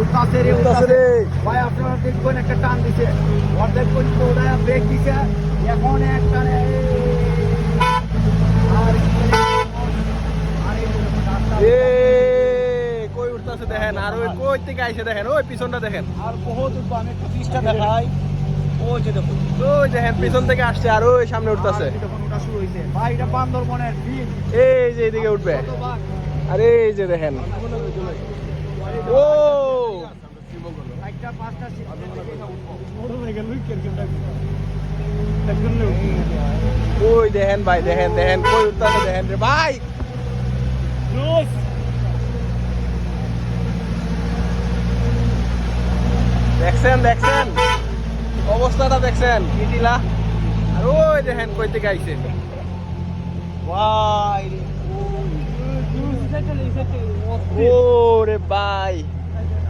উঠতাছে রে ভাই, আপনারা দেখবেন একটা টান দিছে, অর্ধেক পর্যন্ত ওরা ব্রেক দিছে, এখন একটা কই উঠতেছে দেখেন, আর ওই কই থেকে আইসে দেখেন, ওই পিছনটা দেখেন, আর বহুত উঠবো। আমি একটু পিসটা দেখাই, ওই যে দেখুন, ওই দেখেন পিছন থেকে আসছে আর ওই সামনে উঠতেছে। যখন ওটা শুরু হয়েছে ভাই, এটা বান্দরবনের বিল। এই যে এইদিকে উঠবে, আরে এই যে দেখেন, ও একটা পাঁচটা ওই দেখেন ভাই, দেখেন দেখেন কই উঠতেছে দেখেন রে ভাই। দেখছেন দেখছেন অবস্থাটা দেখছেন মিটিলা, আর ওই দেখেন কই থেকে আইছে ভাই, ও রে ভাই।